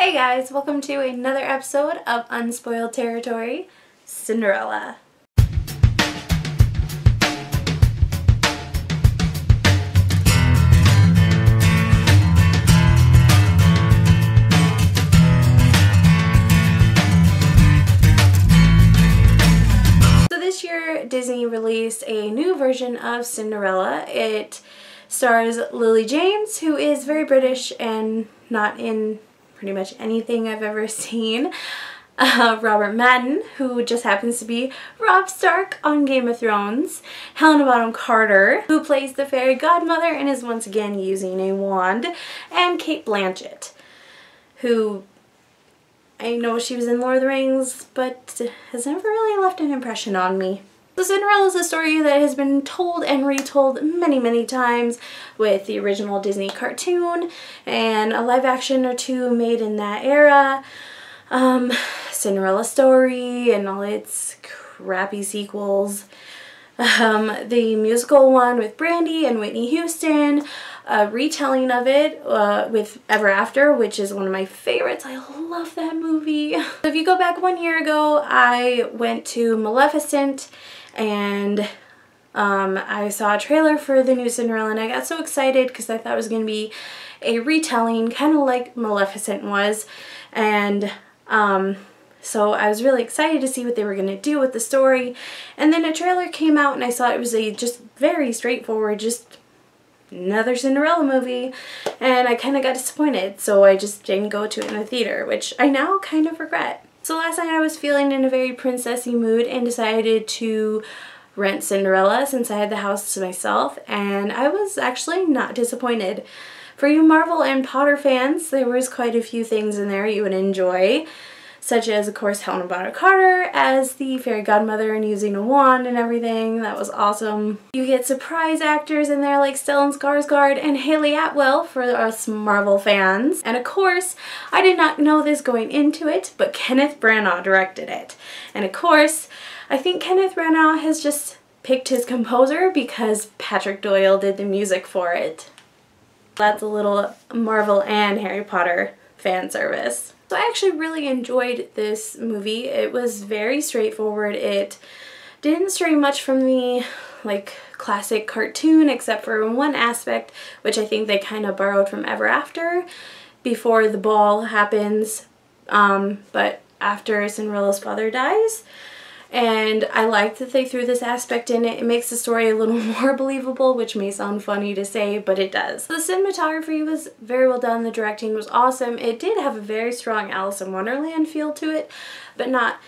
Hey guys, welcome to another episode of Unspoiled Territory, Cinderella. So this year, Disney released a new version of Cinderella. It stars Lily James, who is very British and not in pretty much anything I've ever seen. Robert Madden, who just happens to be Robb Stark on Game of Thrones. Helena Bonham Carter, who plays the fairy godmother and is once again using a wand. And Cate Blanchett, who I know she was in Lord of the Rings, but has never really left an impression on me. So Cinderella is a story that has been told and retold many, many times, with the original Disney cartoon and a live action or two made in that era. Cinderella story and all its crappy sequels. The musical one with Brandy and Whitney Houston. A retelling of it with Ever After, which is one of my favorites. I love that movie. So if you go back 1 year ago, I went to Maleficent and I saw a trailer for the new Cinderella and I got so excited because I thought it was going to be a retelling, kind of like Maleficent was. And so I was really excited to see what they were going to do with the story. And then a trailer came out and I saw it was a just very straightforward, just another Cinderella movie, and I kind of got disappointed, so I just didn't go to it in the theater, which I now kind of regret. So last night I was feeling in a very princessy mood and decided to rent Cinderella since I had the house to myself, and I was actually not disappointed. For you Marvel and Potter fans, there was quite a few things in there you would enjoy, such as, of course, Helena Bonham Carter as the fairy godmother and using a wand and everything. That was awesome. You get surprise actors in there like Stellan Skarsgård and Hayley Atwell for us Marvel fans. And of course, I did not know this going into it, but Kenneth Branagh directed it. And of course, I think Kenneth Branagh has just picked his composer because Patrick Doyle did the music for it. That's a little Marvel and Harry Potter fan service. So I actually really enjoyed this movie. It was very straightforward. It didn't stray much from the classic cartoon except for one aspect, which I think they kind of borrowed from Ever After before the ball happens, but after Cinderella's father dies. And I like that they threw this aspect in it. It makes the story a little more believable, which may sound funny to say, but it does. The cinematography was very well done. The directing was awesome. It did have a very strong Alice in Wonderland feel to it, but not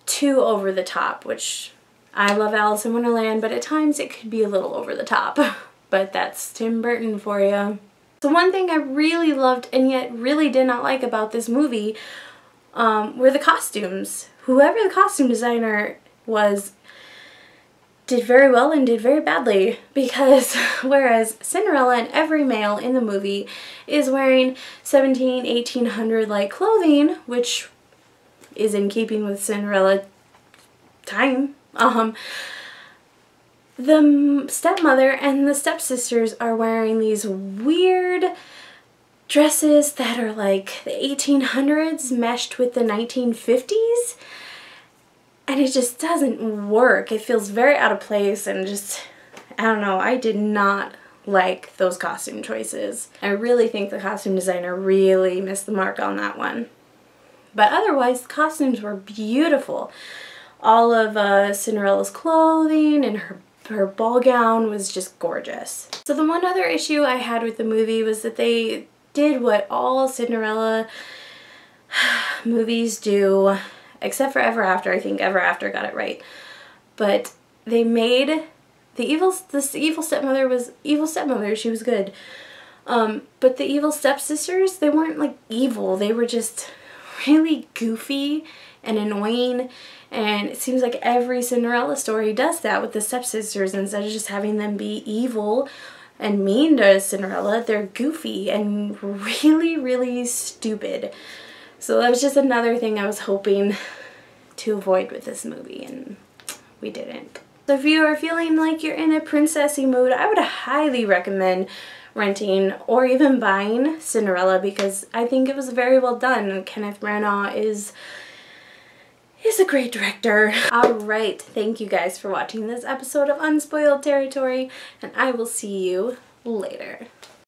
too over the top, which I love Alice in Wonderland, but at times it could be a little over the top. But that's Tim Burton for you. So one thing I really loved and yet really did not like about this movie were the costumes. Whoever the costume designer was did very well and did very badly, because whereas Cinderella and every male in the movie is wearing 1800 like clothing, which is in keeping with Cinderella time, the stepmother and the stepsisters are wearing these weird dresses that are like the 1800s meshed with the 1950s, and it just doesn't work. It feels very out of place and just, I don't know, I did not like those costume choices. I really think the costume designer really missed the mark on that one. But otherwise, the costumes were beautiful. All of Cinderella's clothing and her ball gown was just gorgeous. So the one other issue I had with the movie was that they did what all Cinderella movies do, except for Ever After. I think Ever After got it right. But they made this evil stepmother was evil stepmother. She was good. But the evil stepsisters, they weren't like evil. They were just really goofy and annoying. And it seems like every Cinderella story does that with the stepsisters. Instead of just having them be evil and mean to Cinderella, they're goofy and really, really stupid. So that was just another thing I was hoping to avoid with this movie, and we didn't. So if you are feeling like you're in a princessy mood, I would highly recommend renting or even buying Cinderella because I think it was very well done. Kenneth Branagh is a great director. Alright, thank you guys for watching this episode of Unspoiled Territory, and I will see you later.